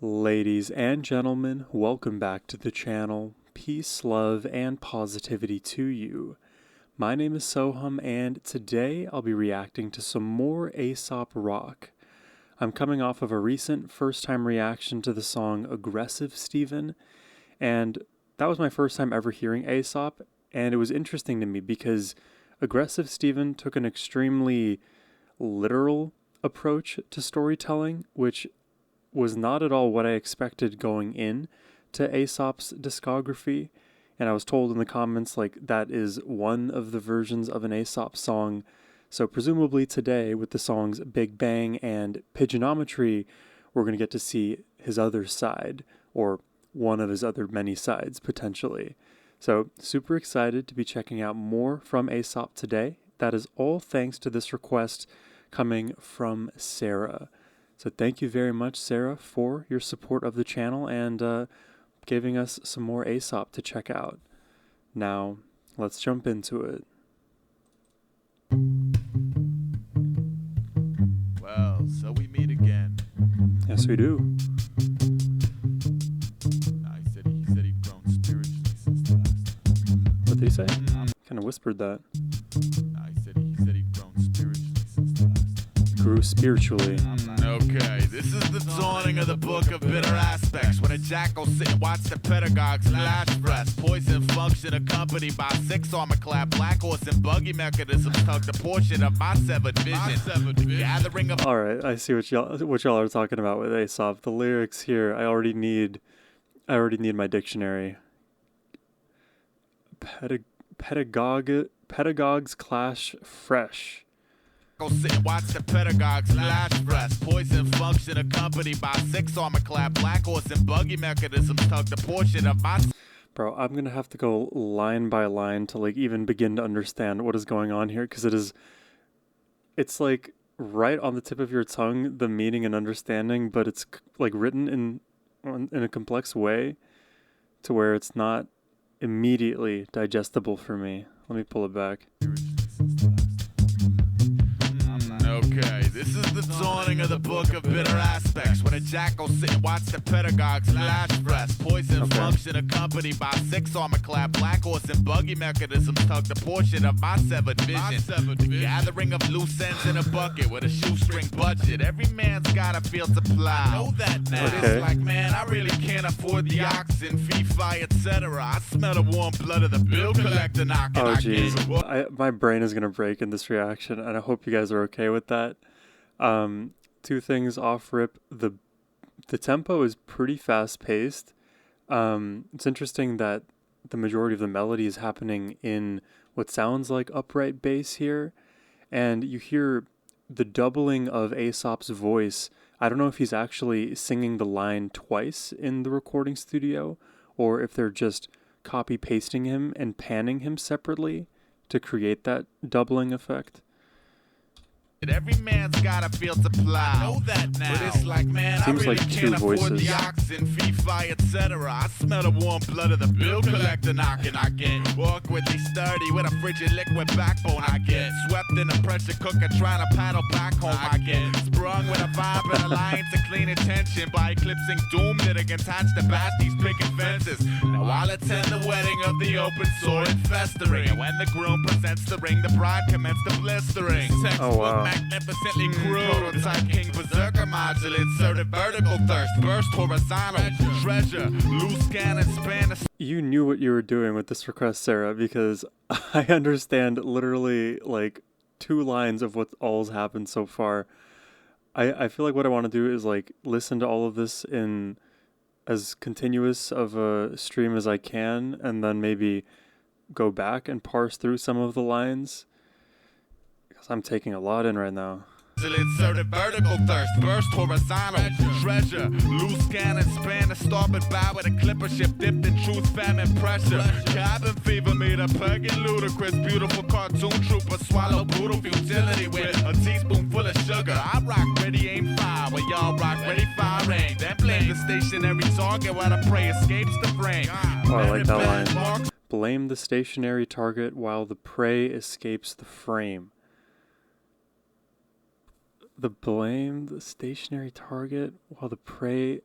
Ladies and gentlemen, welcome back to the channel. Peace, love, and positivity to you. My name is Sohum, and today I'll be reacting to some more Aesop rock. I'm coming off of a recent first-time reaction to the song Aggressive Steven, and that was my first time ever hearing Aesop, and it was interesting to me because Aggressive Steven took an extremely literal approach to storytelling, which was not at all what I expected going in to Aesop's discography. And I was told in the comments, like, that is one of the versions of an Aesop song. So presumably today, with the songs Big Bang and Pigeonometry, we're going to get to see his other side, or one of his other many sides, potentially. So super excited to be checking out more from Aesop today. That is all thanks to this request coming from Sarah. So thank you very much, Sarah, for your support of the channel and giving us some more Aesop to check out. Now, let's jump into it. Well, so we meet again. Yes, we do. He said he'd grown spiritually since the last time. What did he say? Kind of whispered that. He said he'd grown spiritually since the last time. Grew spiritually. Okay, this is the dawning of the book of bitter aspects. When a jackal sit and watch the pedagogues lash rest. Poison function accompanied by 6 armor-clad black horse and buggy mechanisms tugged a portion of my severed vision. The gathering of... Alright, I see what y'all are talking about with Aesop. The lyrics here, I already need my dictionary. Pedagogues clash fresh. Go sit and watch the pedagogues lash rest. Poison function accompanied by 6 armor-clad black horse and buggy mechanisms tugged a portion of my... Bro, I'm gonna have to go line by line to like even begin to understand what is going on here, because it's like right on the tip of your tongue, the meaning and understanding, but it's like written in a complex way to where it's not immediately digestible for me. Let me pull it back. Okay, this is the dawning of the book of bitter aspects. When a jackal sit and watch the pedagogues lash rest. Poison function accompanied by 6 armor-clad black horse and buggy mechanisms tugged a portion of my severed vision. The gathering of loose ends in a bucket with a shoestring budget. Every man's got a field to plow. I know that now. It's like, man, I really can't afford the oxen, fee, fi, etc. I smell the warm blood of the bill collector knocking. Oh, jeez. My brain is gonna break in this reaction, and I hope you guys are okay with that. 2 things off rip. The tempo is pretty fast paced. It's interesting that the majority of the melody is happening in what sounds like upright bass here, and you hear the doubling of Aesop's voice. I don't know if he's actually singing the line twice in the recording studio, or if they're just copy pasting him and panning him separately to create that doubling effect. Every man's got a field to plow. I know that now. But it's like, man, Seems I really like can't 2 afford voices. the oxen, fee, fi, etc. I smell the warm blood of the bill collector knocking. I get awkwardly sturdy with a frigid liquid backbone. I get swept in a pressure cooker trying to paddle back home. I get sprung with a vibe and alliance and clean attention by eclipsing doom knitting attached to basties picking fences. Now I'll attend the wedding of the open sword and festering. And when the groom presents the ring, the bride commenced the blistering. Oh, wow. Magnificently crude. Prototype king berserker module inserted vertical thirst burst horizontal treasure loose cannon span. You knew what you were doing with this request, Sarah, because I understand literally like 2 lines of what all's happened so far. I feel like what I want to do is like listen to all of this in as continuous of a stream as I can, and then maybe go back and parse through some of the lines. I'm taking a lot in right now. Inserted vertical thirst burst horizontal treasure loose cannon span a starboard bow with a clipper ship dipped in truth famine pressure cabin fever meter pegging ludicrous beautiful cartoon trooper swallow brutal futility with a teaspoonful of sugar. I rock ready aim fire while y'all rock ready fire aim then blame the stationary target while the prey escapes the frame. Oh, I like that line. Blame the stationary target while the prey escapes the frame. The blame the stationary target while the prey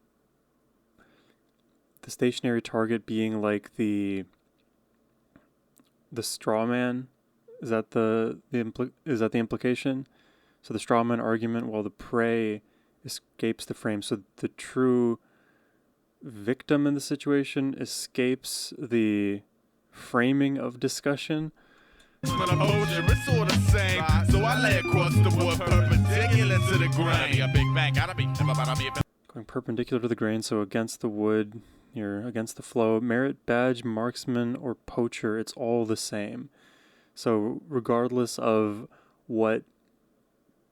the stationary target being like the straw man. Is that is that the implication? So the straw man argument, while the prey escapes the frame. So the true victim in the situation escapes the framing of discussion. But I'm it's all the same. So I lay across the wood perpendicular to the grain. A big bang, gotta be. Going perpendicular to the grain, so against the wood, you're against the flow. Merit badge, marksman, or poacher, it's all the same. So regardless of what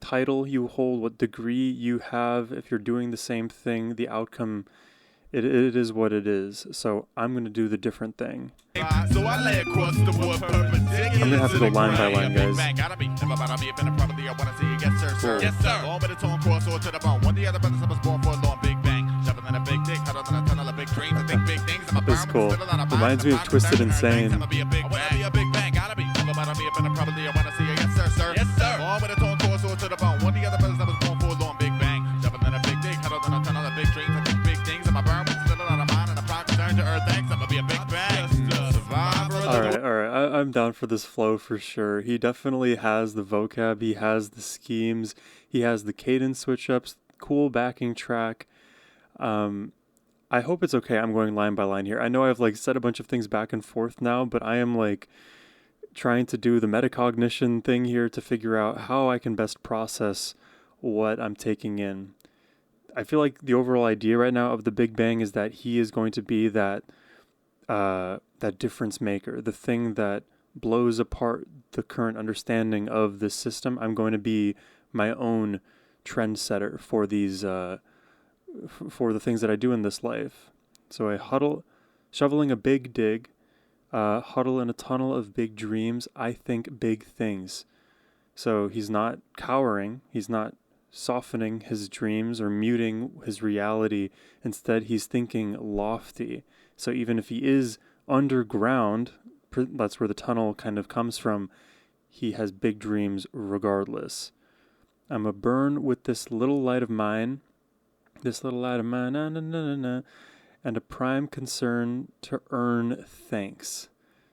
title you hold, what degree you have, if you're doing the same thing, the outcome, it is what it is. So I'm going to do the different thing. So I lay across the wood perpendicular. I'm going to have to go line by line, guys. Cool. Yes, sir. All with a tone cross or to the bone. One of the other brothers I was born for a long big bang. Shoving in a big dick, huddled in a tunnel of big dreams. I think big things. This is cool. Reminds me of Twisted Insane. I'm gonna be a big bang. Gotta be. Probably I wanna see you. Yes, sir, sir. Yes, sir. All with a tone cross or to the bone. One of the other brothers I was born for a long big bang. Shoving in a big dick, huddled in a tunnel of big dreams. I think big things. I'm a burn with a lot of mine and a proc turn to earth. Thanks. I'm gonna be a big bang. All right. I'm down for this flow for sure. He definitely has the vocab. He has the schemes. He has the cadence switch ups. Cool backing track. I hope it's okay. I'm going line by line here. I know I've like said a bunch of things back and forth now, but I am like trying to do the metacognition thing here to figure out how I can best process what I'm taking in. I feel like the overall idea right now of the Big Bang is that he is going to be that difference maker, the thing that blows apart the current understanding of this system. I'm going to be my own trendsetter for these for the things that I do in this life. So shoveling a big dig, huddle in a tunnel of big dreams. I think big things. So he's not cowering. He's not softening his dreams or muting his reality. Instead, he's thinking lofty. So even if he is underground, that's where the tunnel kind of comes from, he has big dreams regardless. I'm a burn with this little light of mine, na, na, na, na, na, and a prime concern to earn thanks.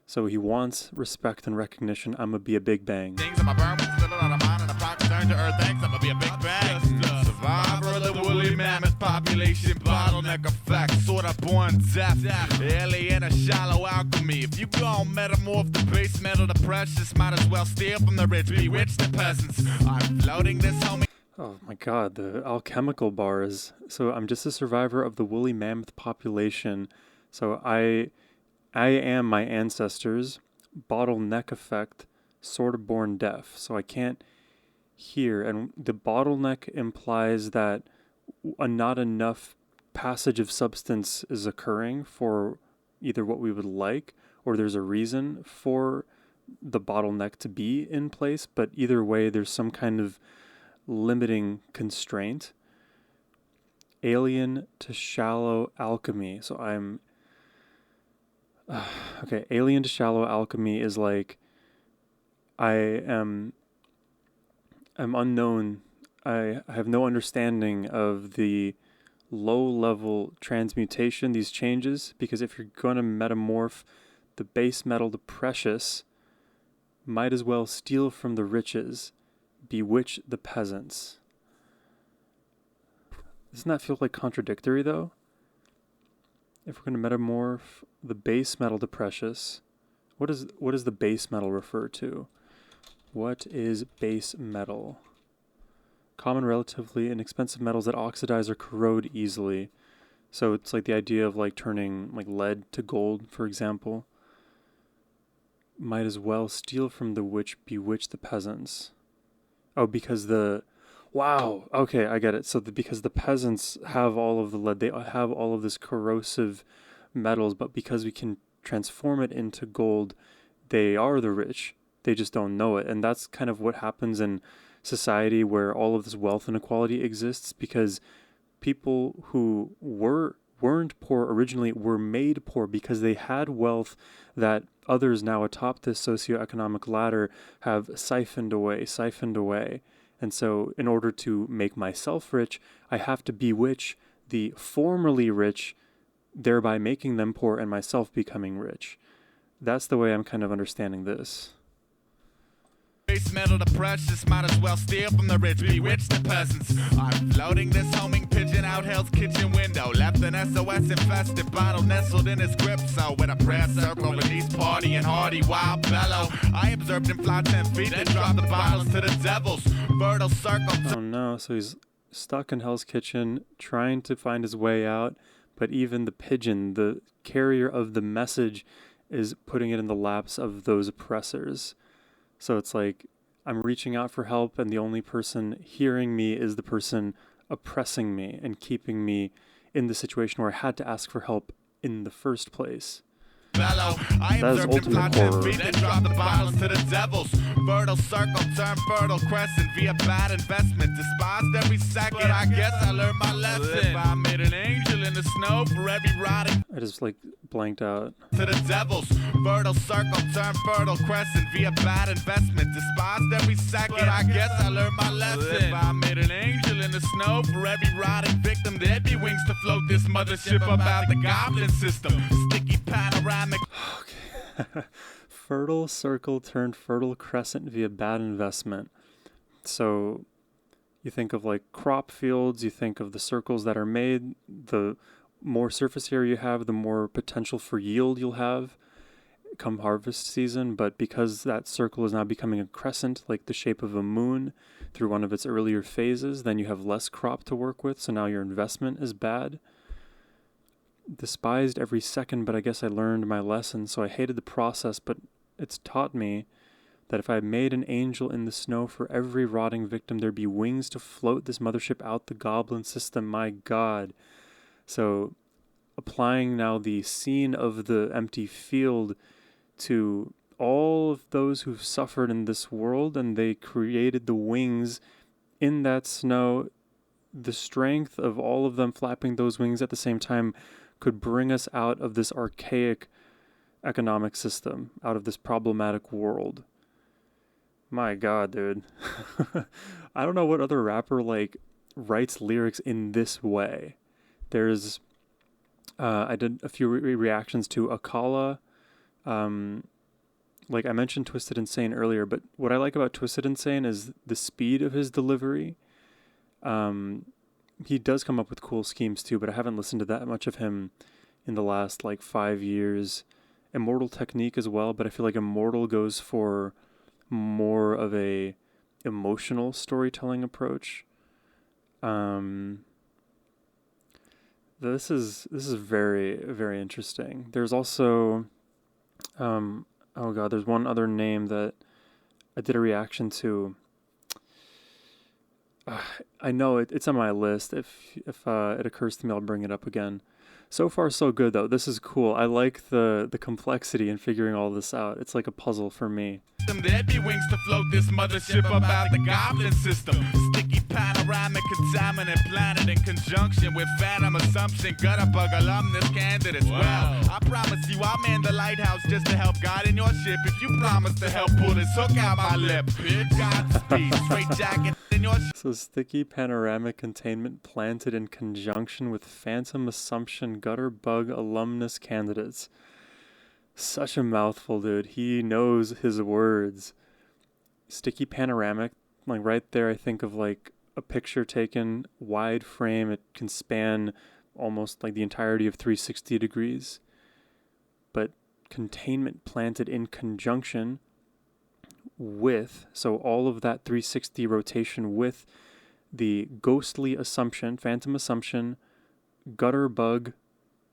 So he wants respect and recognition. I'm gonna be a big bang. I'm a burn with a lot of mine and a proc turn to earth. Thanks. I'm gonna be a big bang. Survivor of the woolly mammoth population, bottleneck effect, sort of born deaf, alien or shallow alchemy. If you gon' metamorph the base metal to precious, might as well steal from the rich, bewitch the peasants. I'm floating this homie. Oh my god, the alchemical bars. So I'm just a survivor of the woolly mammoth population. So I am my ancestors, bottleneck effect, sort of born deaf. So I can't hear, and the bottleneck implies that not enough passage of substance is occurring for either what we would like, or there's a reason for the bottleneck to be in place, but either way there's some kind of limiting constraint. Alien to shallow alchemy. So I'm okay, alien to shallow alchemy is like I'm unknown. I have no understanding of the low-level transmutation, these changes, because if you're going to metamorph the base metal to precious, might as well steal from the riches, bewitch the peasants. Doesn't that feel like contradictory, though? If we're going to metamorph the base metal to precious, what does the base metal refer to? What is base metal? Common, relatively inexpensive metals that oxidize or corrode easily. So it's like the idea of like turning like lead to gold, for example. Might as well steal from the witch, bewitch the peasants. Oh, because wow, okay, I get it. So because the peasants have all of the lead, they have all of this corrosive metals, but because we can transform it into gold, they are the rich. They just don't know it. And that's kind of what happens in society where all of this wealth inequality exists, because people who weren't poor originally were made poor because they had wealth that others now atop this socioeconomic ladder have siphoned away. And so in order to make myself rich, I have to bewitch the formerly rich thereby making them poor and myself becoming rich. That's the way I'm kind of understanding this. Base metal to precious, might as well steal from the rich, bewitch the peasants. I'm floating this homing pigeon out hell's kitchen window. Left an SOS infested bottle nestled in his grip. So with a prayer circle, release party and hardy wild bellow. I observed him fly 10 feet, then drop the bottles to the devils. Fertile circle. Oh no, so he's stuck in Hell's Kitchen, trying to find his way out, but even the pigeon, the carrier of the message, is putting it in the laps of those oppressors. So it's like I'm reaching out for help, and the only person hearing me is the person oppressing me and keeping me in the situation where I had to ask for help in the first place. I That is observed him fly ultimate 10 horror. feet, then drop the bottles to the devils. Fertile circle, turn fertile crescent via bad investment. Despised every second, but I guess I learned my lesson. If I made an angel in the snow for every rotting I just like blanked out. to the devils. Fertile circle, turn fertile crescent via bad investment. Despised every second, but I guess I learned my lesson. If I made an angel in the snow for every rotting victim, there'd be wings to float this mothership about the goblin system. Sticky panoramic. Okay. Fertile circle turned fertile crescent via bad investment. So you think of like crop fields, you think of the circles that are made, the more surface area you have, the more potential for yield you'll have come harvest season. But because that circle is now becoming a crescent, like the shape of a moon through one of its earlier phases, then you have less crop to work with. So now your investment is bad. Despised every second, but I guess I learned my lesson. So I hated the process, but it's taught me that if I made an angel in the snow for every rotting victim, there'd be wings to float this mothership out the goblin system. My God. So applying now the scene of the empty field to all of those who've suffered in this world, and they created the wings in that snow. The strength of all of them flapping those wings at the same time could bring us out of this archaic economic system, out of this problematic world. My God, dude. I don't know what other rapper like writes lyrics in this way. There's I did a few reactions to Akala. Like I mentioned Twisted Insane earlier, but what I like about Twisted Insane is the speed of his delivery. He does come up with cool schemes too, but I haven't listened to that much of him in the last like 5 years. Immortal Technique as well, but I feel like Immortal goes for more of a emotional storytelling approach. This is very, very interesting. There's also oh God, there's one other name that I did a reaction to. I know it's on my list. If it occurs to me, I'll bring it up again. So far, so good, though. This is cool. I like the complexity in figuring all this out. It's like a puzzle for me. There'd be wings to float this mothership about the goblin system. Sticky panoramic contaminant planet in conjunction with phantom assumption. Gutter bug alumnus candidates. Wow. Well, I promise you I'll man the lighthouse just to help guide in your ship. If you promise to help pull this hook out my lip. Godspeed, straight jacket in your So sticky panoramic containment planted in conjunction with phantom assumption gutter bug alumnus candidates. Such a mouthful, dude. He knows his words. Sticky panoramic, like right there, I think of like a picture taken wide frame. It can span almost like the entirety of 360 degrees. But containment planted in conjunction with, so all of that 360 rotation with the ghostly assumption, phantom assumption, gutter bug,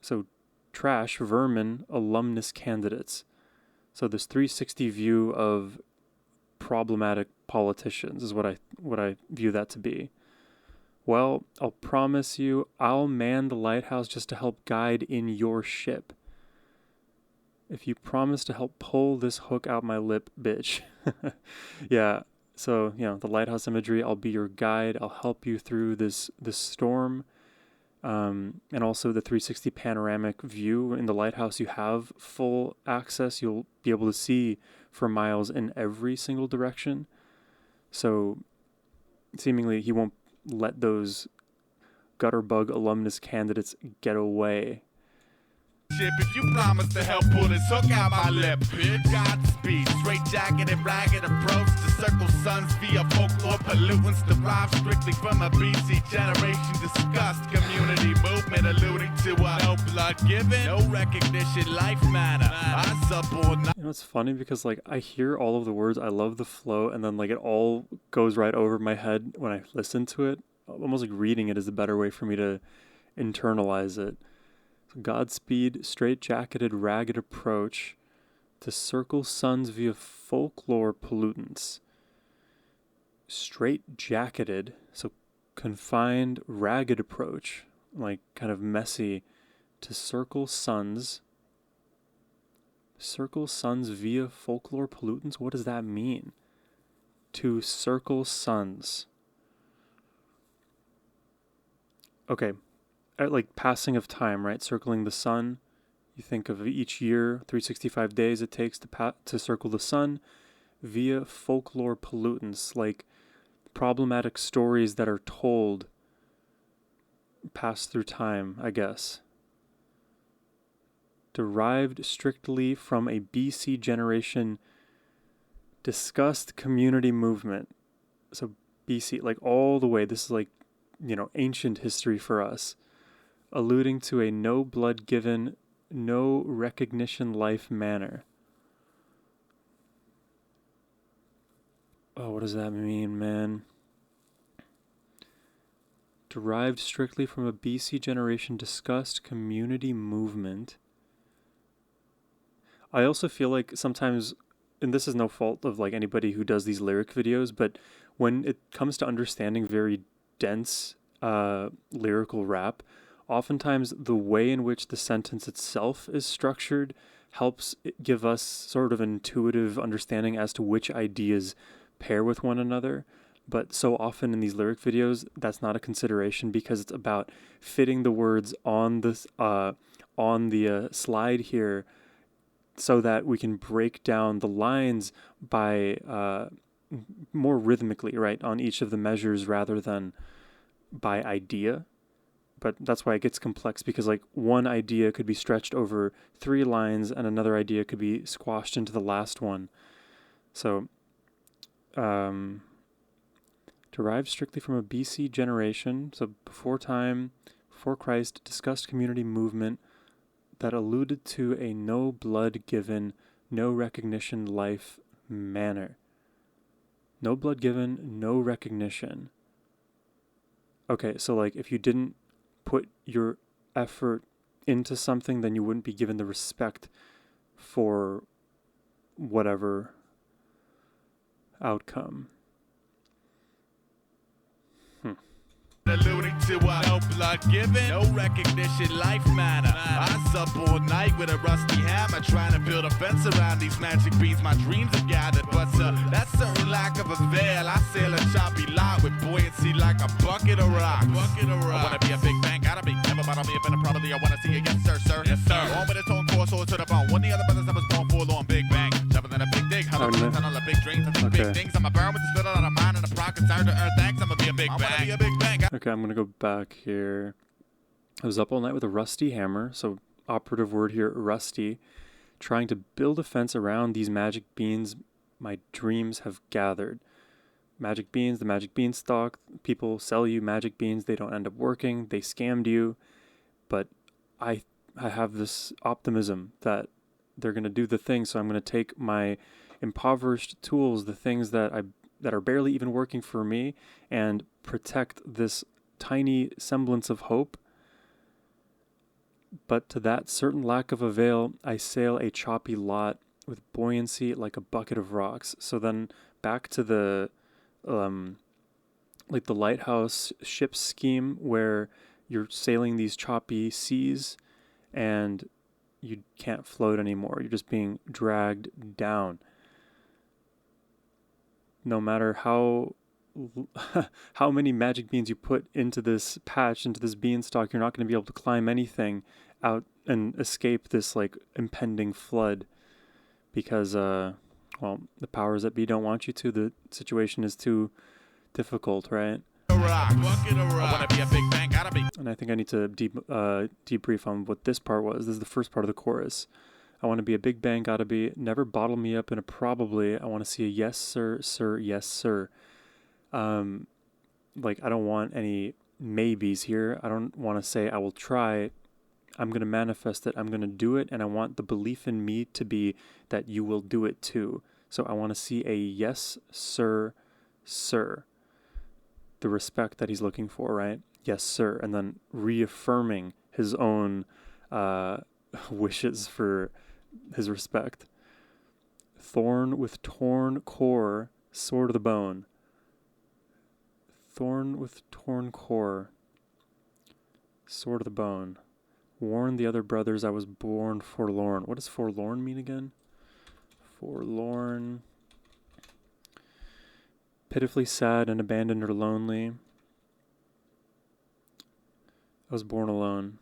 so trash, vermin, alumnus candidates. So this 360 view of problematic politicians is what I view that to be. Well, I'll promise you, I'll man the lighthouse just to help guide in your ship. If you promise to help pull this hook out my lip, bitch. Yeah, so, the lighthouse imagery, I'll be your guide. I'll help you through this storm. And also the 360 panoramic view in the lighthouse, you have full access. You'll be able to see for miles in every single direction. So seemingly he won't let those gutter bug alumnus candidates get away. If you promise to help pull this hook out my lip, bitch. Godspeed, straight jacket and ragged approach to circle suns via folklore pollutants derived strictly from a BC generation disgust community movement alluding to a no blood given, no recognition, life matter. Aesop or not. You know, it's funny because like I hear all of the words, I love the flow, and then like it all goes right over my head when I listen to it. Almost like reading it is a better way for me to internalize it. Godspeed, straight-jacketed, ragged approach to circle suns via folklore pollutants. Straight-jacketed, so confined, ragged approach, like kind of messy, to circle suns. Circle suns via folklore pollutants? What does that mean? To circle suns. Okay. Like passing of time, right? Circling the sun. You think of each year, 365 days it takes to circle the sun via folklore pollutants, like problematic stories that are told pass through time, I guess. Derived strictly from a BC generation discussed community movement. So BC, like all the way, this is like, you know, ancient history for us. Alluding to a no blood given, no recognition life manner. Oh, what does that mean, man? Derived strictly from a BC generation discussed community movement. I also feel like sometimes, and this is no fault of like anybody who does these lyric videos, but when it comes to understanding very dense lyrical rap, oftentimes the way in which the sentence itself is structured helps give us sort of an intuitive understanding as to which ideas pair with one another. But so often in these lyric videos, that's not a consideration because it's about fitting the words on this on the slide here so that we can break down the lines by more rhythmically, right, on each of the measures rather than by idea. But that's why it gets complex because like one idea could be stretched over 3 lines and another idea could be squashed into the last one. So, derived strictly from a BC generation, so before time, before Christ, discussed community movement that alluded to a no blood given, no recognition life manner. No blood given, no recognition. Okay, so like if you didn't put your effort into something, then you wouldn't be given the respect for whatever outcome. Alluding to a no blood given, no recognition life manner. I sup all night with a rusty hammer, trying to build a fence around these magic beans my dreams have gathered. But that certain lack of avail, I sail a choppy lot with buoyancy like a bucket of rocks. I wanna be a big bang, gotta be. Never mind, I'll be a better probably. I wanna see it, yes sir, sir. Yes sir. On with its own course, or to the bone. One of the other brothers I was born full on Big Bang. Jumping in a big dig, 100% on the big dreams. I think big things. I'm a burn with the spit out of mine and a pride concerned to earth. Thanks, I'ma be a big bang. I wanna be a big bang. Okay, I'm going to go back here. I was up all night with a rusty hammer, so operative word here, rusty, trying to build a fence around these magic beans my dreams have gathered. Magic beans, the magic beanstalk, people sell you magic beans, they don't end up working, they scammed you, but I have this optimism that they're going to do the thing, so I'm going to take my impoverished tools, the things that are barely even working for me, and protect this tiny semblance of hope. But to that certain lack of avail, I sail a choppy lot with buoyancy like a bucket of rocks. So then back to the like the lighthouse ship scheme where you're sailing these choppy seas and you can't float anymore. You're just being dragged down. No matter how many magic beans you put into this patch, into this beanstalk, you're not going to be able to climb anything out and escape this like impending flood because, well, the powers that be don't want you to. The situation is too difficult, right? rock. Bucket of rock. I wanna be a big bang, gotta be. And I think I need to debrief on what this part was. This is the first part of the chorus. I want to be a big bang, gotta be. Never bottle me up in a probably. I want to see a yes, sir, sir, yes, sir. Like, I don't want any maybes here. I don't want to say I will try. I'm going to manifest it. I'm going to do it. And I want the belief in me to be that you will do it too. So I want to see a yes, sir, sir. The respect that he's looking for, right? Yes, sir. And then reaffirming his own wishes for his respect. Thorn with torn core, sword of the bone. Thorn with torn core, sword of the bone. Warn the other brothers I was born forlorn. What does forlorn mean again? Forlorn. Pitifully sad and abandoned or lonely. I was born alone.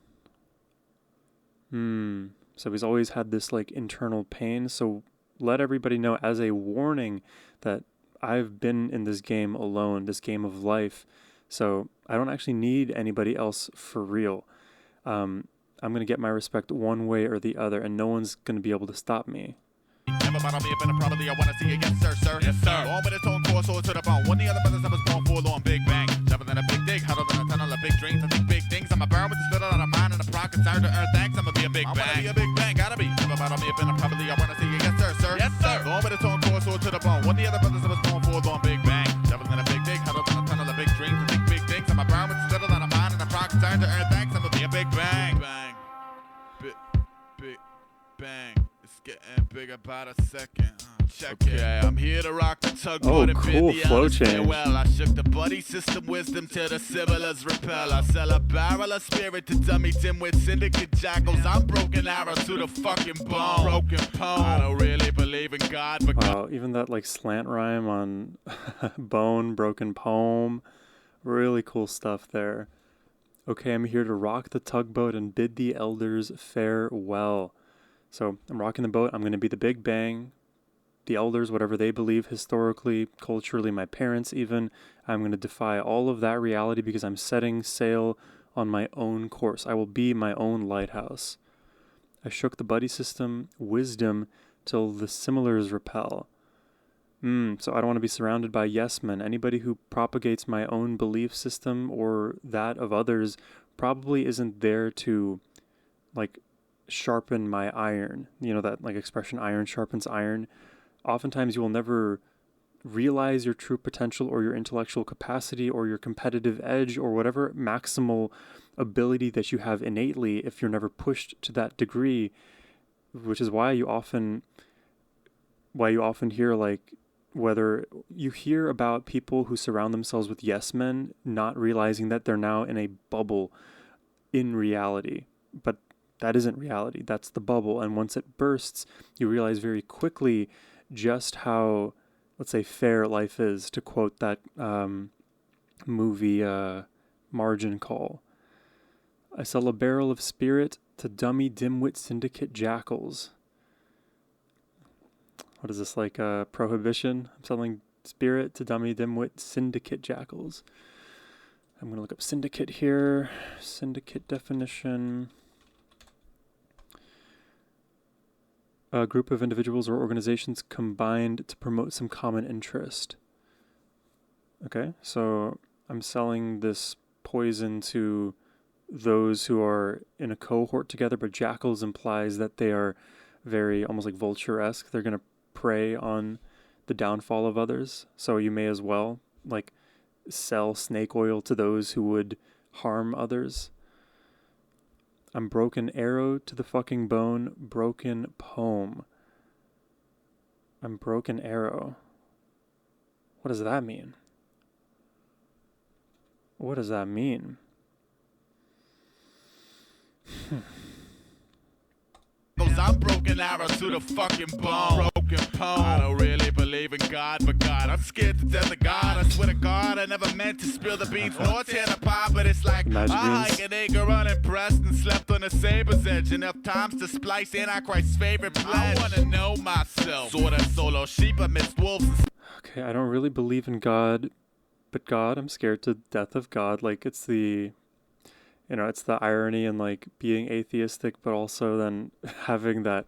So he's always had this like internal pain. So let everybody know as a warning that I've been in this game alone, this game of life. So I don't actually need anybody else for real. I'm going to get my respect one way or the other, and no one's going to be able to stop me. Never bottle me up in a probably. I want to see a yes, sir, sir. Yes, sir. Born with a tone core, sword to the bone. One of the other brothers I was born forlorn. Big bang. Tougher than a big dig. Huddle than a tunnel of big dreams. I think big things. I'm a burn with the spittle out of mine and a proc concerned to earn thanks. I'm going to be a big bang. I want to be a big bang. Gotta be. Never bottle me up in a probably. I want to see a yes, sir, sir. Yes, sir. Born with a tone core, sword to the bone. One of the other brothers I was born forlorn. Big bang. Tougher than a big dig. Huddle than a tunnel of big dreams. I think big things. I'm a burn with the spittle out of mine and a proc concerned to earn thanks. I'm going to be a big bang. Bang. Big bang. Getting bigger by the second. Check it. I'm here to rock the tugboat and bid the elders farewell. I shook the buddy system wisdom till the sibilers repel. I sell a barrel of spirit to dummy dimwit syndicate jackals. I'm broken arrow to the fucking bone. Broken poem. I don't really believe in God, but wow, even that like slant rhyme on bone, broken poem. Really cool stuff there. Okay, I'm here to rock the tugboat and bid the elders farewell. So I'm rocking the boat. I'm going to be the Big Bang, the elders, whatever they believe historically, culturally, my parents even. I'm going to defy all of that reality because I'm setting sail on my own course. I will be my own lighthouse. I shook the buddy system, wisdom, till the similars repel. So I don't want to be surrounded by yes men. Anybody who propagates my own belief system or that of others probably isn't there to, like, sharpen my iron. You know that like expression, iron sharpens iron. Oftentimes you will never realize your true potential or your intellectual capacity or your competitive edge or whatever maximal ability that you have innately if you're never pushed to that degree, which is why you often hear like whether you hear about people who surround themselves with yes men not realizing that they're now in a bubble in reality. But that isn't reality. That's the bubble. And once it bursts, you realize very quickly just how, let's say, fair life is, to quote that movie Margin Call. I sell a barrel of spirit to dummy dimwit syndicate jackals. What is this, like prohibition? I'm selling spirit to dummy dimwit syndicate jackals. I'm going to look up syndicate here. Syndicate definition. A group of individuals or organizations combined to promote some common interest. Okay, so I'm selling this poison to those who are in a cohort together, but jackals implies that they are very almost like vulture-esque. They're going to prey on the downfall of others. So you may as well like sell snake oil to those who would harm others. I'm broken arrow to the fucking bone, broken poem. I'm broken arrow. What does that mean? What does that mean? I'm broken arrow to the fucking bone. Broken poem. I don't really believe in God, but God, I'm scared to death of God. I swear to God, I never meant to spill the beans nor tear the pie, but it's like I hike an acre unimpressed and slept on a saber's edge enough times to splice Antichrist's favorite pledge. I wanna know myself. Sort of solo sheep amidst wolves. Okay, I don't really believe in God, but God, I'm scared to death of God. Like it's the, it's the irony in like being atheistic, but also then having that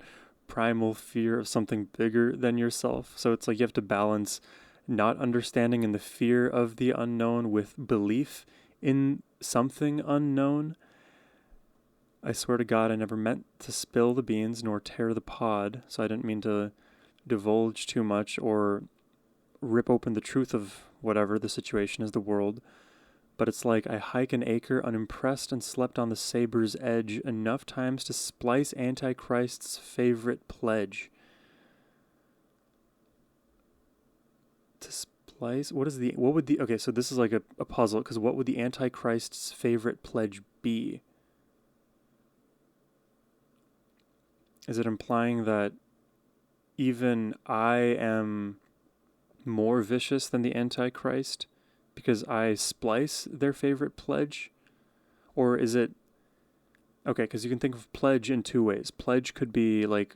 primal fear of something bigger than yourself. So it's like you have to balance not understanding and the fear of the unknown with belief in something unknown. I swear to God, I never meant to spill the beans nor tear the pod, so I didn't mean to divulge too much or rip open the truth of whatever the situation is, the world. But it's like I hike an acre unimpressed and slept on the saber's edge enough times to splice Antichrist's favorite pledge. To splice? Okay, so this is like a puzzle, because what would the Antichrist's favorite pledge be? Is it implying that even I am more vicious than the Antichrist because I splice their favorite pledge? Or is it... Okay, because you can think of pledge in two ways. Pledge could be like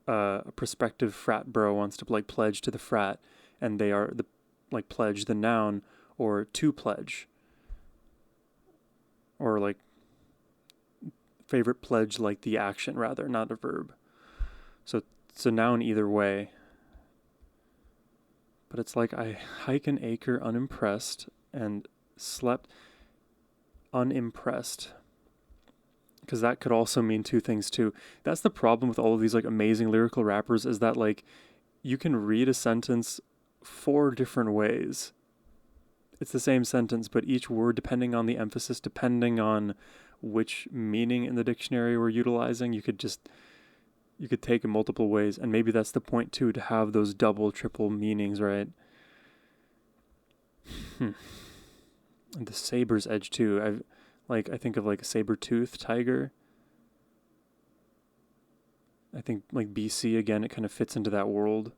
a prospective frat bro wants to like pledge to the frat, and they are the like pledge the noun, or to pledge, or like favorite pledge like the action rather, not a verb. So it's a noun either way. But it's like I hike an acre unimpressed and slept unimpressed. Because that could also mean two things too. That's the problem with all of these like amazing lyrical rappers, is that like you can read a sentence 4 different ways. It's the same sentence, but each word, depending on the emphasis, depending on which meaning in the dictionary we're utilizing, you could take it multiple ways. And maybe that's the point too, to have those double, triple meanings, right? And the saber's edge too. I think of like a saber-toothed tiger. I think like BC again, it kind of fits into that world.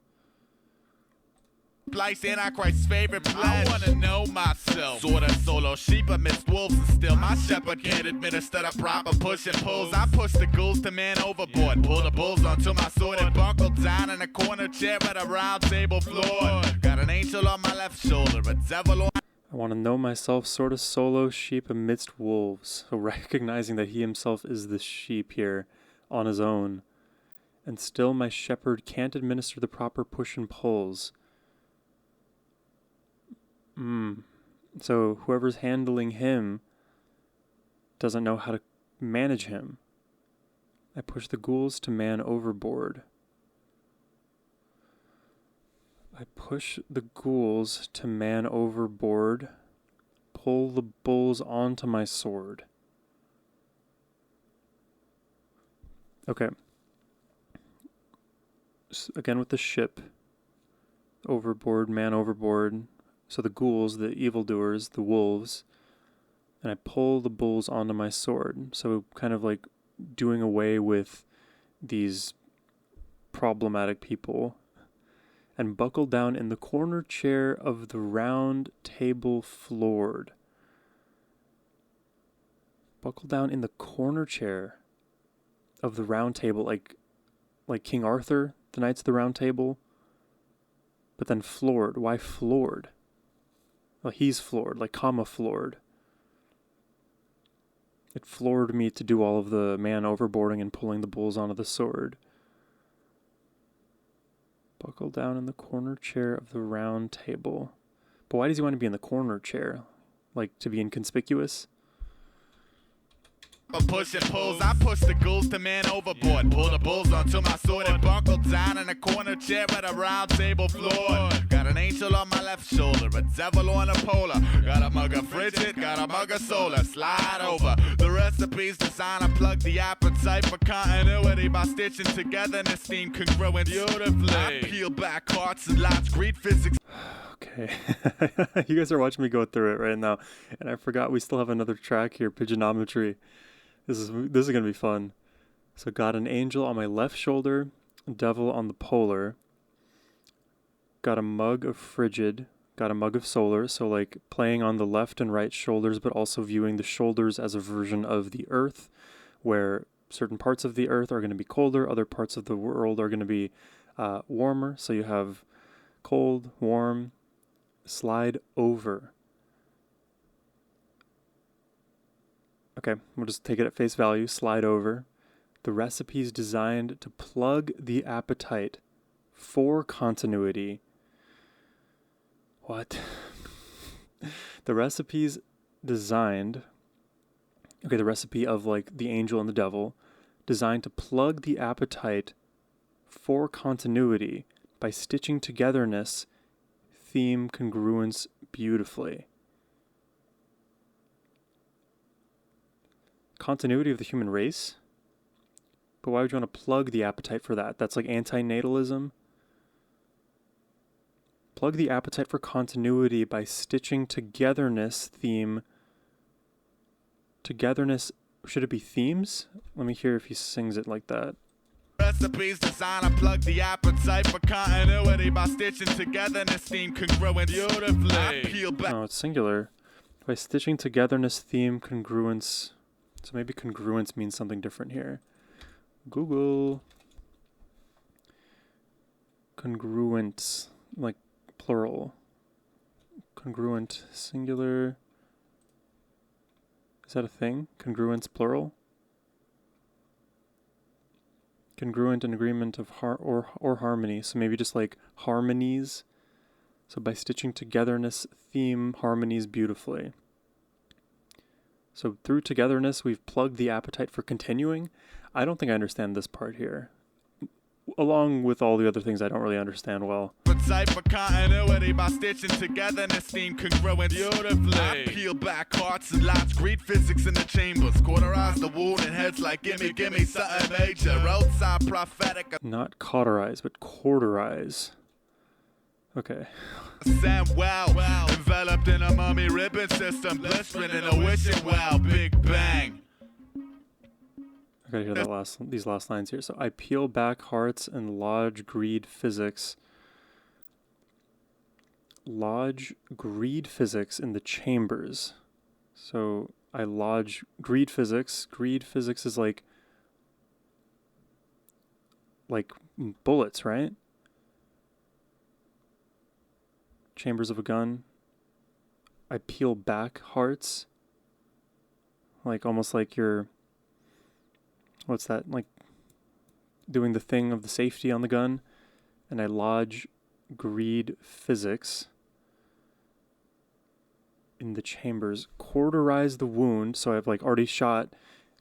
Splice Antichrist's favorite pledge. I wanna know myself. Sort of solo sheep amidst wolves, and still my shepherd can't administer the proper push and pulls. I push the ghouls to man overboard, pull the bulls onto my sword and buckle down in a corner chair at a round table floor. Got an angel on my left shoulder, a devil on... I want to know myself, sort of solo sheep amidst wolves. So recognizing that he himself is the sheep here on his own. And still my shepherd can't administer the proper push and pulls. So whoever's handling him doesn't know how to manage him. I push the ghouls to man overboard. I push the ghouls to man overboard, pull the bulls onto my sword. Okay. Again with the ship. Overboard, man overboard. So the ghouls, the evildoers, the wolves, and I pull the bulls onto my sword. So kind of like doing away with these problematic people, and buckle down in the corner chair of the round table floored. Buckle down in the corner chair of the round table, like King Arthur, the Knights of the Round Table, but then floored. Why floored? Well, he's floored, like comma floored. It floored me to do all of the man overboarding and pulling the bulls onto the sword. Buckle down in the corner chair of the round table. But why does he want to be in the corner chair? Like, to be inconspicuous? Push and pulls, I push the ghouls to man overboard, pull the bulls onto my sword and buckle down in a corner chair at a round table floor. Got an angel on my left shoulder, a devil on a polar. Got a mug of frigid, got a mug of solar. Slide over the recipes, design and plug the appetite for continuity by stitching togetherness, theme congruent beautifully. I peel back hearts and lots, greet physics. Okay. You guys are watching me go through it right now, and I forgot we still have another track here, Pigeonometry. This is going to be fun. So got an angel on my left shoulder, devil on the polar. Got a mug of frigid, got a mug of solar. So like playing on the left and right shoulders, but also viewing the shoulders as a version of the earth, where certain parts of the earth are going to be colder, other parts of the world are going to be warmer. So you have cold, warm, slide over. Okay, we'll just take it at face value, slide over. The recipe is designed to plug the appetite for continuity. What? The recipe's designed, okay, the recipe of like the angel and the devil, designed to plug the appetite for continuity by stitching togetherness, theme, congruence beautifully. Continuity of the human race? But why would you want to plug the appetite for that? That's like antinatalism. Plug the appetite for continuity by stitching togetherness, theme. Togetherness, should it be themes? Let me hear if he sings it like that. Recipes designed to plug the appetite for continuity by stitching togetherness, theme, congruent beautifully. No, it's singular. By stitching togetherness, theme, congruence. So maybe congruence means something different here. Google. Congruent, like plural. Congruent, singular. Is that a thing? Congruence, plural? Congruent and agreement of or harmony. So maybe just like harmonies. So by stitching togetherness, theme, harmonies beautifully. So through togetherness, we've plugged the appetite for continuing. I don't think I understand this part here. Along with all the other things I don't really understand well. Appetite for continuity by stitching togetherness, theme, congruent beautifully. I peel back hearts and lights, greed physics in the chambers. Cauterize the wound and heads like gimme, gimme something major. Roadside prophetic. Not cauterize, but cauterize. Okay. Sand well, enveloped in a mummy ribbon system, blistering in a wishing well, Big Bang. I gotta hear that these last lines here. So I peel back hearts and lodge greed physics. Lodge greed physics in the chambers. So I lodge greed physics. Greed physics is like bullets, right? Chambers of a gun. I peel back hearts. Like almost like you're, what's that? Like doing the thing of the safety on the gun. And I lodge greed physics in the chambers. Cauterize the wound. So I've like already shot.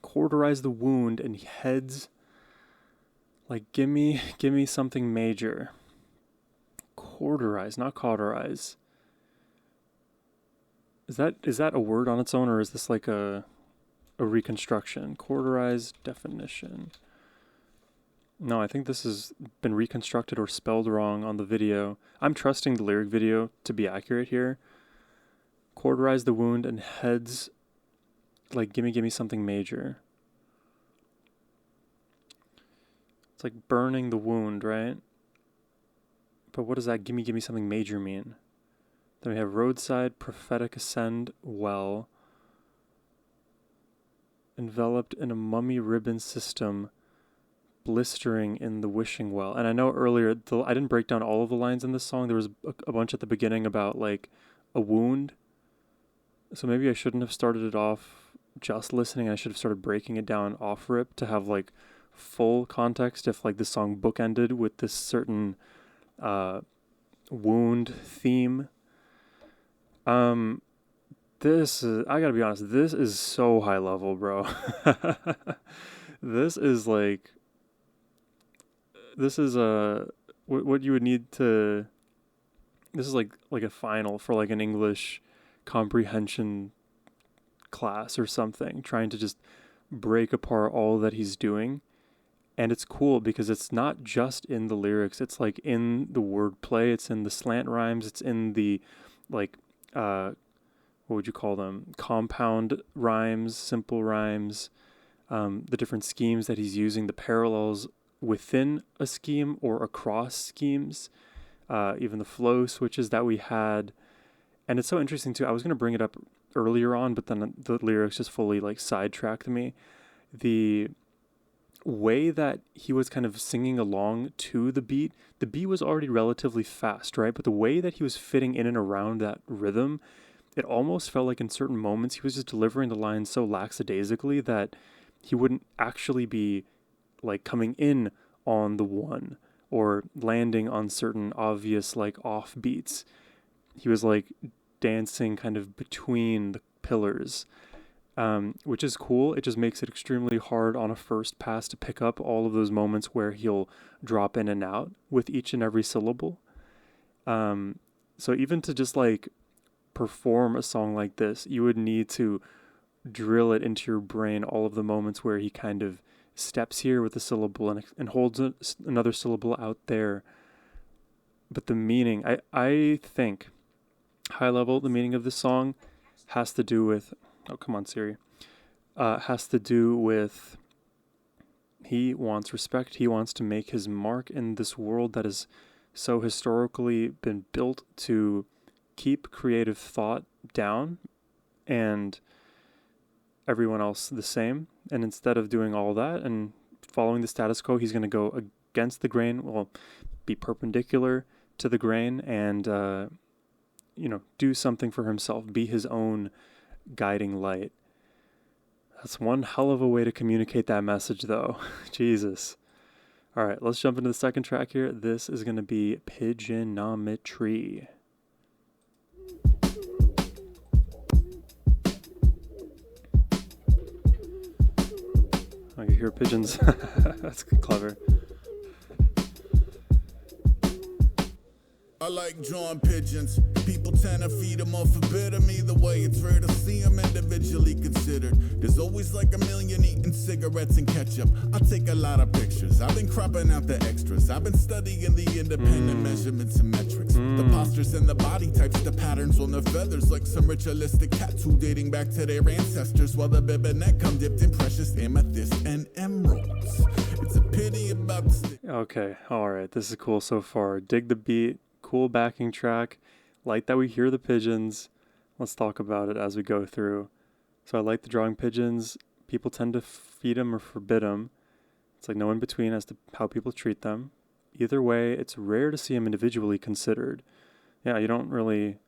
Cauterize the wound and heads. Like give me something major. Cauterize, not cauterize. Is that a word on its own, or is this like a reconstruction? Cauterize definition. No, I think this has been reconstructed or spelled wrong on the video. I'm trusting the lyric video to be accurate here. Cauterize the wound and heads, like gimme something major. It's like burning the wound, right? But what does that gimme something major mean? Then we have roadside, prophetic ascend, well. Enveloped in a mummy ribbon system, blistering in the wishing well. And I know earlier, I didn't break down all of the lines in this song. There was a bunch at the beginning about like a wound. So maybe I shouldn't have started it off just listening. I should have started breaking it down off rip to have like full context if like this song bookended with this certain wound theme. This is, I gotta be honest, this is so high level, bro. This is like, this is what you would need to, this is like a final for like an English comprehension class or something, trying to just break apart all that he's doing. And it's cool because it's not just in the lyrics, it's like in the wordplay, it's in the slant rhymes, it's in the like what would you call them? Compound rhymes, simple rhymes, the different schemes that he's using, the parallels within a scheme or across schemes, even the flow switches that we had. And it's so interesting too. I was going to bring it up earlier on, but then the lyrics just fully like sidetracked me. way that he was kind of singing along to the beat was already relatively fast, right? But the way that he was fitting in and around that rhythm, it almost felt like in certain moments he was just delivering the lines so lackadaisically that he wouldn't actually be like coming in on the one or landing on certain obvious like off beats. He was like dancing kind of between the pillars, which is cool. It just makes it extremely hard on a first pass to pick up all of those moments where he'll drop in and out with each and every syllable. So even to just like perform a song like this, you would need to drill it into your brain, all of the moments where he kind of steps here with a syllable and holds another syllable out there. But the meaning, I think, high level, the meaning of this song has to do with, oh, come on, Siri, has to do with he wants respect. He wants to make his mark in this world that has so historically been built to keep creative thought down and everyone else the same. And instead of doing all that and following the status quo, he's going to go against the grain, well, be perpendicular to the grain and, do something for himself, be his own guiding light. That's one hell of a way to communicate that message, though. Jesus. All right, let's jump into the second track here. This is going to be Pigeonometry. I can hear pigeons. That's clever. I like drawing pigeons. People tend to feed them or forbid them. Either way, it's rare to see them individually considered. There's always like a million eating cigarettes and ketchup. I take a lot of pictures. I've been cropping out the extras. I've been studying the independent measurements and metrics. The postures and the body types, the patterns on their feathers, like some ritualistic tattoo dating back to their ancestors. While the bib and neck come dipped in precious amethyst and emeralds. It's a pity about the stick. Okay, all right. This is cool so far. Dig the beat. Cool backing track. Like that we hear the pigeons. Let's talk about it as we go through. So I like the drawing pigeons. People tend to feed them or forbid them. It's like no in between as to how people treat them. Either way, it's rare to see them individually considered. Yeah, you don't really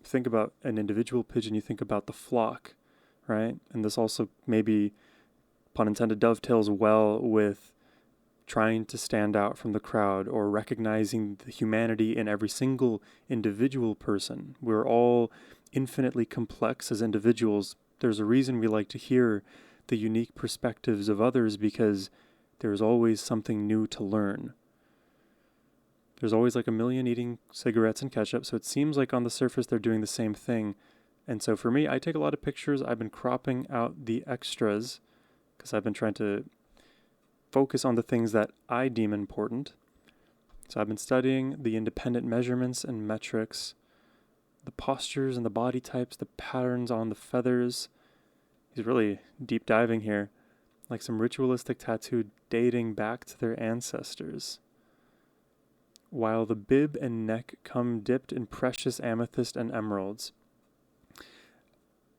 think about an individual pigeon. You think about the flock, right? And this also maybe, pun intended, dovetails well with trying to stand out from the crowd or recognizing the humanity in every single individual person. We're all infinitely complex as individuals. There's a reason we like to hear the unique perspectives of others because there's always something new to learn. There's always like a million eating cigarettes and ketchup, so it seems like on the surface they're doing the same thing. And so for me, I take a lot of pictures. I've been cropping out the extras because I've been trying to focus on the things that I deem important. So I've been studying the independent measurements and metrics, the postures and the body types, the patterns on the feathers. He's really deep diving here, like some ritualistic tattoo dating back to their ancestors. While the bib and neck come dipped in precious amethyst and emeralds.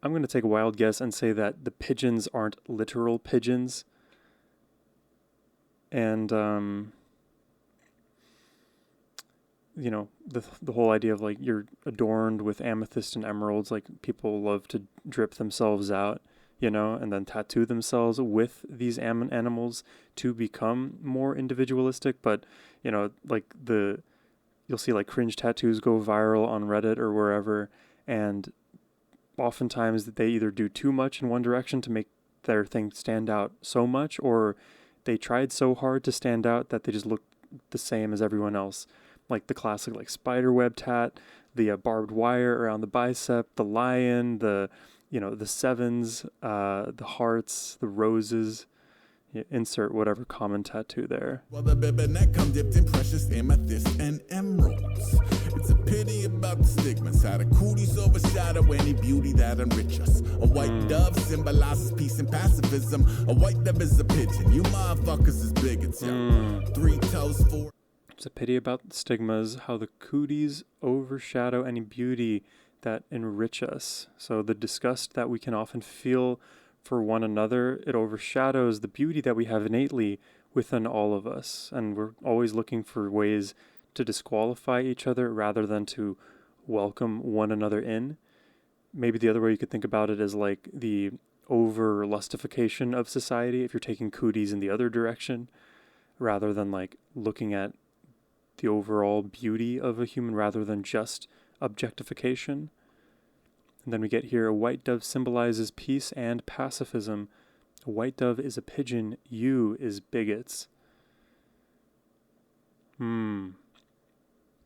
I'm going to take a wild guess and say that the pigeons aren't literal pigeons. And, the whole idea of like you're adorned with amethyst and emeralds, like people love to drip themselves out, and then tattoo themselves with these animals to become more individualistic. But, you'll see like cringe tattoos go viral on Reddit or wherever. And oftentimes they either do too much in one direction to make their thing stand out so much, or they tried so hard to stand out that they just look the same as everyone else. Like the classic like spider web tat, the barbed wire around the bicep, the lion, the sevens, the hearts, the roses. Insert whatever common tattoo there. While the bib and neck come dipped in precious amethyst and emeralds. It's a pity about the stigmas, how the cooties overshadow any beauty that enrich us. A white dove symbolizes peace and pacifism. A white dove is a pigeon. You motherfuckers is bigots, yo. 3 toes, 4. It's a pity about the stigmas, how the cooties overshadow any beauty that enrich us. So the disgust that we can often feel for one another, it overshadows the beauty that we have innately within all of us. And we're always looking for ways to disqualify each other rather than to welcome one another in. Maybe the other way you could think about it is like the over lustification of society, if you're taking cooties in the other direction, rather than like looking at the overall beauty of a human rather than just objectification. And then we get here, a white dove symbolizes peace and pacifism. A white dove is a pigeon, you is bigots.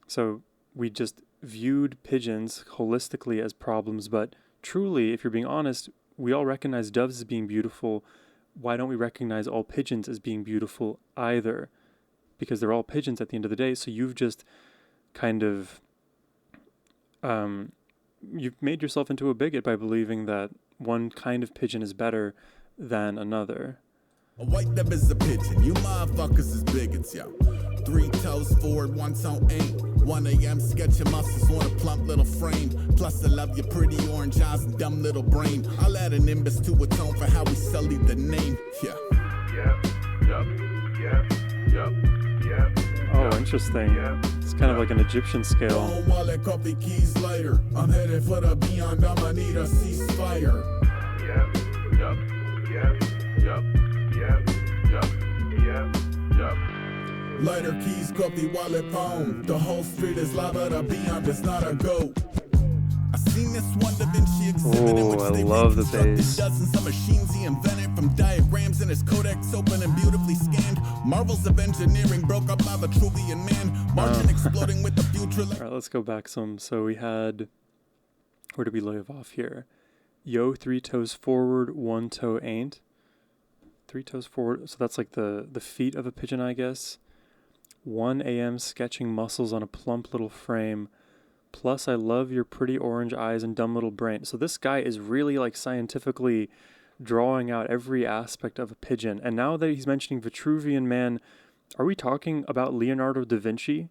So we just viewed pigeons holistically as problems, but truly, if you're being honest, we all recognize doves as being beautiful. Why don't we recognize all pigeons as being beautiful either? Because they're all pigeons at the end of the day, so you've just kind of you've made yourself into a bigot by believing that one kind of pigeon is better than another. A white dove is a pigeon, you motherfuckers is bigots, yo. 3 toes forward, 1 toe ain't. 1 a.m. sketching muscles on a plump little frame. Plus I love your pretty orange eyes and dumb little brain. I'll add a nimbus to atone for how we sullied the name. Yeah. Oh, interesting. It's kind of like an Egyptian scale. Wallet, coffee, keys later. I'm headed for the beyond, I'ma need a ceasefire. Lighter, keys, coffee, wallet, phone. The whole street is lava, the beyond is not a goat. I seen this one Da Vinci exhibit in which they love the reconstructed bass. dozens of machines he invented from diagrams in his codex open and beautifully scanned. Marvels of engineering broke up by Vitruvian man. Margin exploding with the future. All right, let's go back some. So we had, where did we leave off here? Yo, 3 toes forward, 1 toe ain't. 3 toes forward, so that's like the feet of a pigeon, I guess. 1 a.m. sketching muscles on a plump little frame. Plus, I love your pretty orange eyes and dumb little brain. So this guy is really like scientifically drawing out every aspect of a pigeon. And now that he's mentioning Vitruvian man, are we talking about Leonardo da Vinci?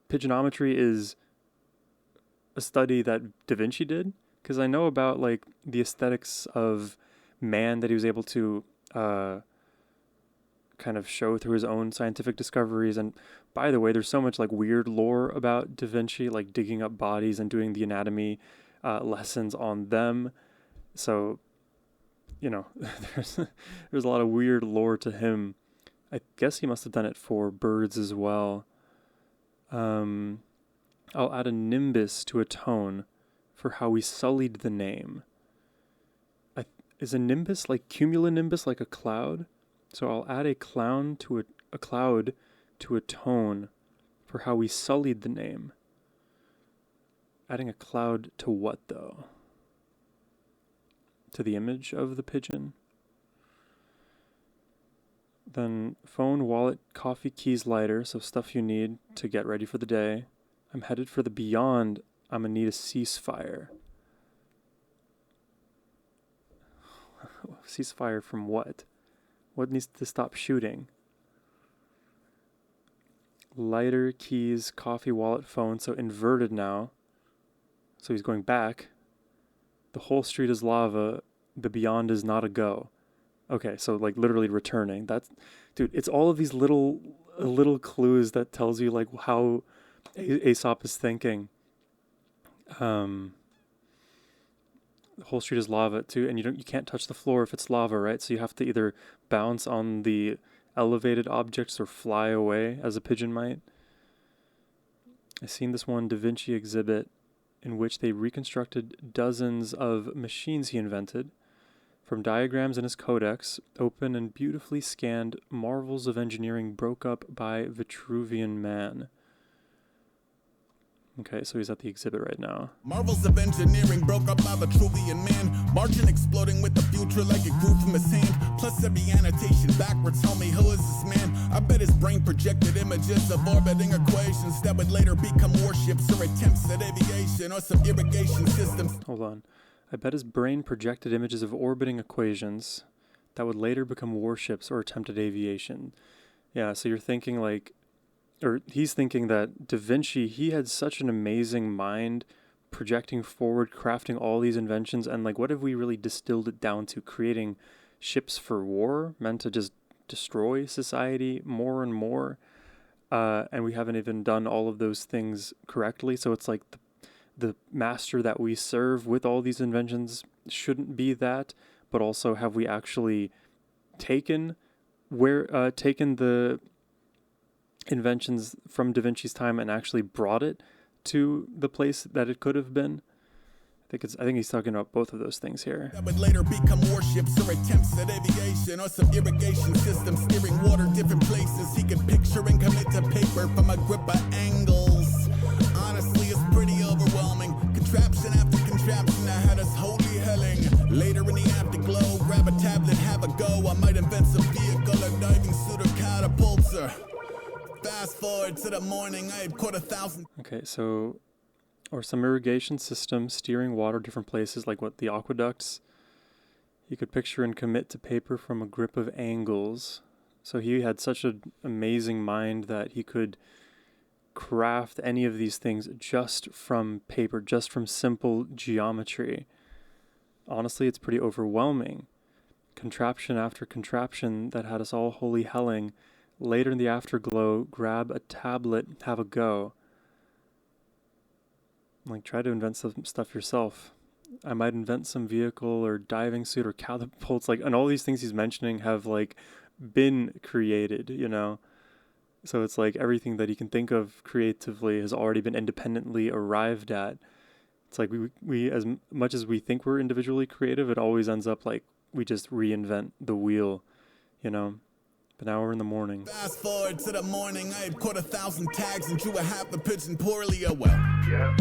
Pigeonometry is a study that Da Vinci did? Because I know about like the aesthetics of man that he was able to kind of show through his own scientific discoveries. And by the way, there's so much like weird lore about Da Vinci, like digging up bodies and doing the anatomy lessons on them. So, you know, there's a lot of weird lore to him. I guess he must have done it for birds as well. I'll add a nimbus to atone for how we sullied the name. Is a nimbus like cumulonimbus, like a cloud? So I'll add a cloud to atone for how we sullied the name. Adding a cloud to what, though? To the image of the pigeon? Then phone, wallet, coffee, keys, lighter, so stuff you need to get ready for the day. I'm headed for the beyond. I'm gonna need a ceasefire. Ceasefire from what? What needs to stop shooting? Lighter, keys, coffee, wallet, phone. So inverted now. So he's going back. The whole street is lava. The beyond is not a go. Okay, so like literally returning. That's, dude, it's all of these little clues that tells you like how Aesop is thinking. The whole street is lava too, and you can't touch the floor if it's lava, right? So you have to either bounce on the elevated objects or fly away as a pigeon might. I've seen this one Da Vinci exhibit in which they reconstructed dozens of machines he invented from diagrams in his codex, open and beautifully scanned marvels of engineering broke up by Vitruvian man. Okay, so he's at the exhibit right now. Marvels of engineering broke up by Vitruvian man. Margin exploding with the future like it grew from his hand. Plus every annotation backwards, tell me who is this man? I bet his brain projected images of orbiting equations that would later become warships or attempts at aviation or some irrigation systems. Hold on. I bet his brain projected images of orbiting equations that would later become warships or attempted aviation. Yeah, so you're thinking like, or he's thinking that Da Vinci, he had such an amazing mind projecting forward, crafting all these inventions, and like, what if we really distilled it down to creating ships for war meant to just destroy society more and more? And we haven't even done all of those things correctly. So it's like the master that we serve with all these inventions shouldn't be that, but also have we actually taken the inventions from Da Vinci's time and actually brought it to the place that it could have been? I think he's talking about both of those things here. That would later become warships or attempts at aviation or some irrigation system steering water different places. He can picture and commit to paper from a grip of angles. Honestly, it's pretty overwhelming. Contraption after contraption that had us holy helling. Later in the afterglow, grab a tablet, have a go. I might invent some vehicle, a diving suit or catapults. Fast forward to the morning, I had caught 1,000. Okay, so, or some irrigation system steering water different places, like what, the aqueducts. He could picture and commit to paper from a grip of angles. So he had such an amazing mind that he could craft any of these things just from paper, just from simple geometry. Honestly, it's pretty overwhelming. Contraption after contraption that had us all holy helling. Later in the afterglow, grab a tablet, have a go. Like, try to invent some stuff yourself. I might invent some vehicle or diving suit or catapults. Like, and all these things he's mentioning have, like, been created, you know? So it's like everything that he can think of creatively has already been independently arrived at. It's like we as much as we think we're individually creative, it always ends up like we just reinvent the wheel, you know? But now we're in the morning. Fast forward to the morning, I had caught 1,000 tags and drew a half a pigeon poorly. Oh well. Yep.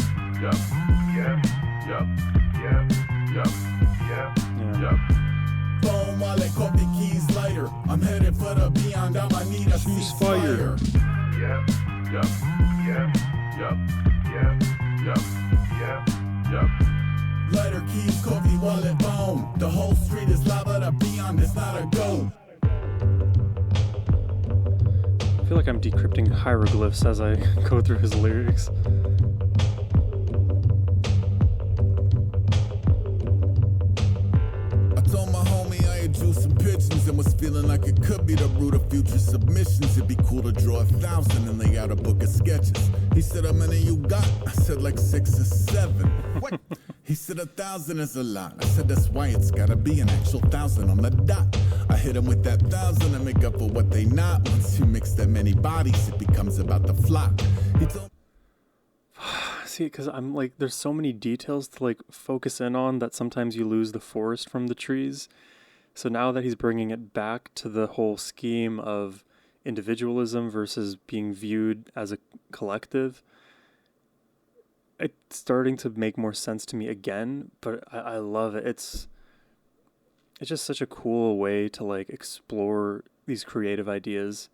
Phone wallet, coffee keys lighter. I'm headed for the beyond. Now I need a ceasefire. Lighter, keys, coffee, wallet, phone. The whole street is lava. The beyond is not a go. I feel like I'm decrypting hieroglyphs as I go through his lyrics. I told my homie I had drew some pigeons and was feeling like it could be the root of future submissions. It'd be cool to draw 1,000 and lay out a book of sketches. He said, how many you got? I said like 6 or 7. What? He said 1,000 is a lot. I said that's why it's gotta be an actual 1,000 on the dot. I hit him with that 1,000 and make up for what they not. Once you mix that many bodies, it becomes about the flock. He told See, because I'm like, there's so many details to like focus in on that sometimes you lose the forest from the trees. So now that he's bringing it back to the whole scheme of individualism versus being viewed as a collective, it's starting to make more sense to me again, but I love it. It's just such a cool way to like explore these creative ideas.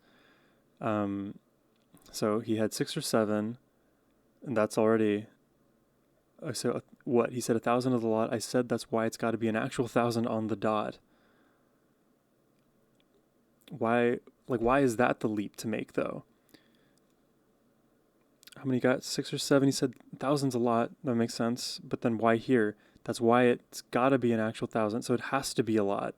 So he had 6 or 7, and that's already. So what he said, 1,000 is a lot. I said that's why it's got to be an actual 1,000 on the dot. Why is that the leap to make though? How many got? 6 or 7? He said 1,000's a lot. That makes sense. But then why here? That's why it's got to be an actual 1,000. So it has to be a lot.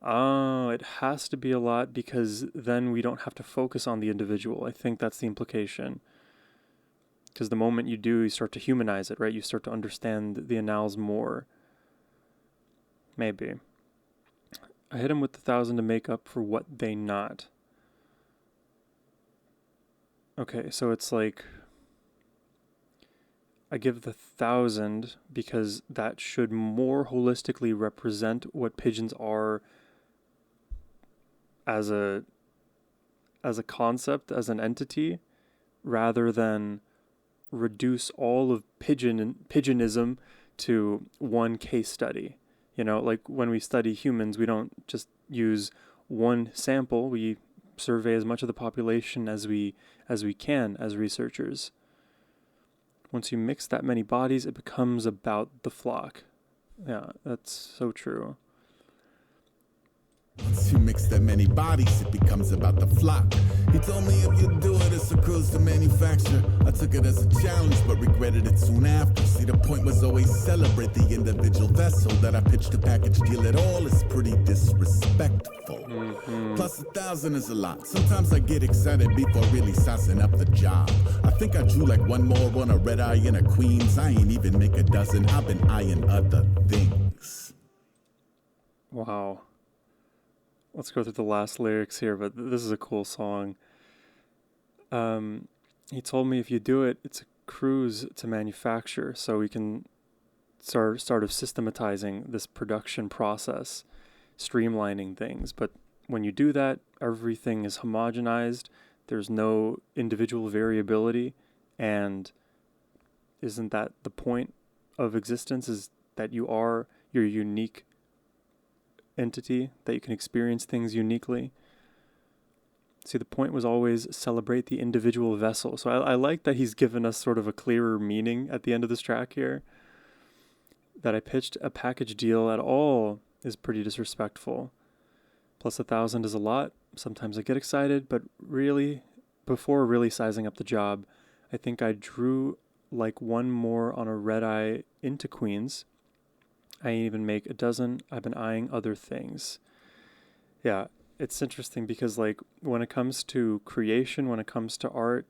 Oh, it has to be a lot because then we don't have to focus on the individual. I think that's the implication. Because the moment you do, you start to humanize it, right? You start to understand the annals more. Maybe. I hit him with 1,000 to make up for what they not. Okay, so it's like I give the 1,000 because that should more holistically represent what pigeons are as a concept, as an entity, rather than reduce all of pigeonism to one case study. You know, like when we study humans, we don't just use one sample. We survey as much of the population as we can as researchers. Once you mix that many bodies, it becomes about the flock. Yeah, that's so true. Once you mix that many bodies, it becomes about the flock. He told me if you do it, it's a cruise to manufacture. I took it as a challenge, but regretted it soon after. See, the point was always celebrate the individual vessel. That I pitched a package deal at all is pretty disrespectful. Plus 1,000 is a lot. Sometimes I get excited before really sizing up the job. I think I drew like one more on a red eye and a queen's. I ain't even make a dozen. I've been eyeing other things. Wow. Let's go through the last lyrics here, but this is a cool song. He told me if you do it, it's a cruise to manufacture, so we can start of systematizing this production process, streamlining things. But when you do that, everything is homogenized. There's no individual variability, and isn't that the point of existence? Is that you are your unique entity, that you can experience things uniquely. See, the point was always celebrate the individual vessel. So I like that he's given us sort of a clearer meaning at the end of this track here. That I pitched a package deal at all is pretty disrespectful. Plus 1,000 is a lot. Sometimes I get excited, but really, before really sizing up the job, I think I drew like one more on a red eye into Queens. I ain't even make a dozen. I've been eyeing other things. Yeah, it's interesting because like when it comes to creation, when it comes to art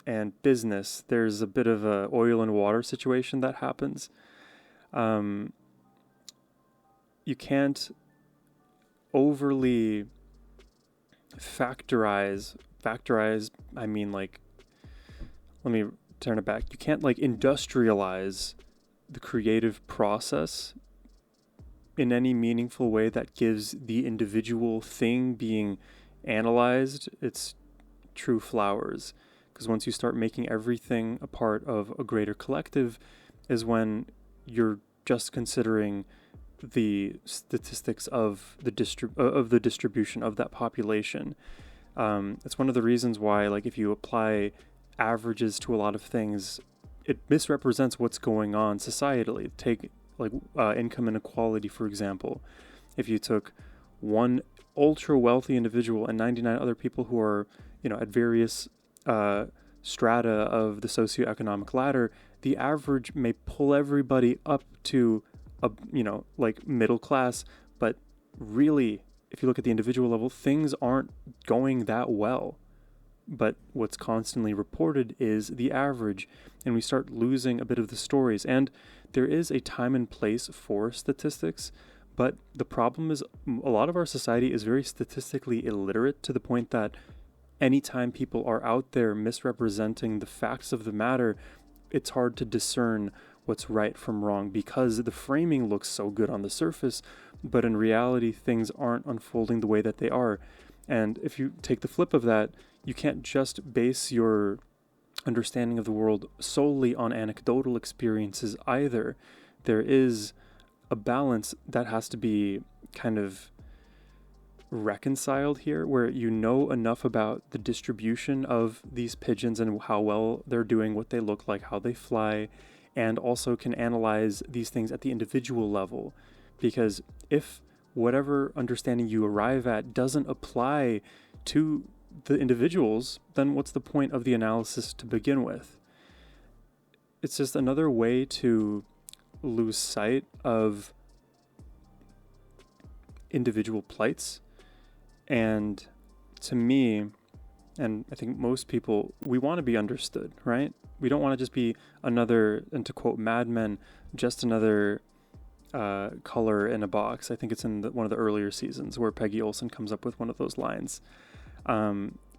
and business, there's a bit of a oil and water situation that happens. You can't overly factorize, I mean like, let me turn it back. You can't like industrialize the creative process in any meaningful way that gives the individual thing being analyzed its true flowers. Because once you start making everything a part of a greater collective is when you're just considering the statistics of the distribution of that population. It's one of the reasons why, like, if you apply averages to a lot of things, it misrepresents what's going on societally. Take like income inequality, for example. If you took one ultra wealthy individual and 99 other people who are, at various strata of the socioeconomic ladder, the average may pull everybody up to a, like middle class, but really, if you look at the individual level, things aren't going that well. But what's constantly reported is the average, and we start losing a bit of the stories. And there is a time and place for statistics, but the problem is a lot of our society is very statistically illiterate, to the point that anytime people are out there misrepresenting the facts of the matter, it's hard to discern what's right from wrong, because the framing looks so good on the surface, but in reality, things aren't unfolding the way that they are. And if you take the flip of that, you can't just base your understanding of the world solely on anecdotal experiences either. There is a balance that has to be kind of reconciled here, where you know enough about the distribution of these pigeons and how well they're doing, what they look like, how they fly, and also can analyze these things at the individual level. Because if whatever understanding you arrive at doesn't apply to the individuals, then what's the point of the analysis to begin with? It's just another way to lose sight of individual plights. And to me, and I think most people, we want to be understood, right? We don't want to just be another, and to quote Mad Men, just another color in a box. I think it's in one of the earlier seasons where Peggy Olson comes up with one of those lines.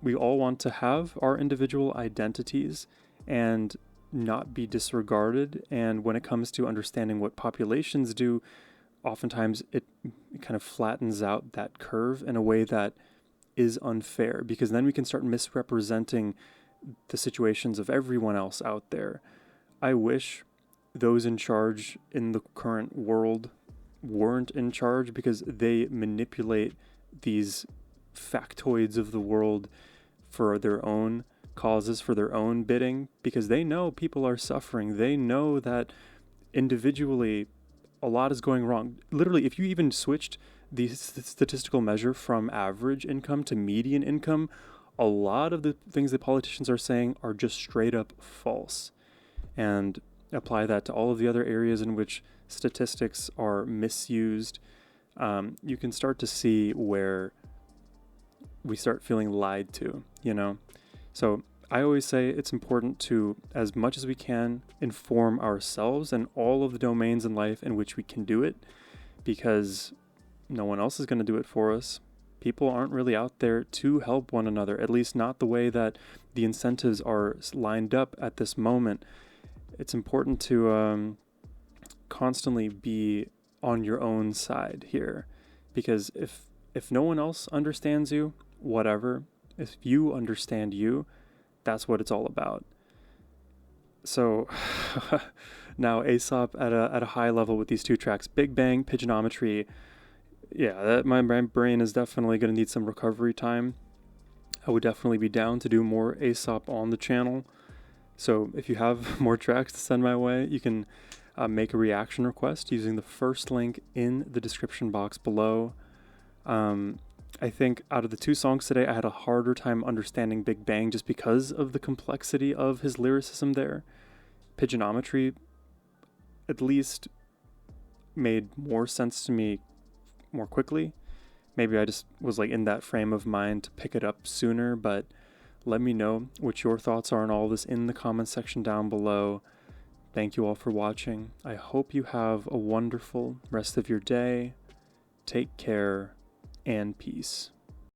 We all want to have our individual identities and not be disregarded. And when it comes to understanding what populations do, oftentimes it kind of flattens out that curve in a way that is unfair, because then we can start misrepresenting the situations of everyone else out there. I wish those in charge in the current world weren't in charge, because they manipulate these factoids of the world for their own causes, for their own bidding, because they know people are suffering. They know that individually a lot is going wrong. Literally, if you even switched the statistical measure from average income to median income, a lot of the things that politicians are saying are just straight up false. And apply that to all of the other areas in which statistics are misused. You can start to see where we start feeling lied to, you know? So I always say it's important to, as much as we can, inform ourselves and all of the domains in life in which we can do it, because no one else is going to do it for us. People aren't really out there to help one another, at least not the way that the incentives are lined up at this moment. It's important to constantly be on your own side here, because if no one else understands you, whatever, if you understand you, that's what it's all about. So now Aesop at a high level with these two tracks, Big Bang, Pigeonometry. Yeah, my brain is definitely going to need some recovery time. I would definitely be down to do more Aesop on the channel. So if you have more tracks to send my way, you can make a reaction request using the first link in the description box below. I think out of the two songs today, I had a harder time understanding Big Bang just because of the complexity of his lyricism there. Pigeonometry at least made more sense to me more quickly. Maybe I just was like in that frame of mind to pick it up sooner, but let me know what your thoughts are on all this in the comments section down below. Thank you all for watching. I hope you have a wonderful rest of your day. Take care and peace.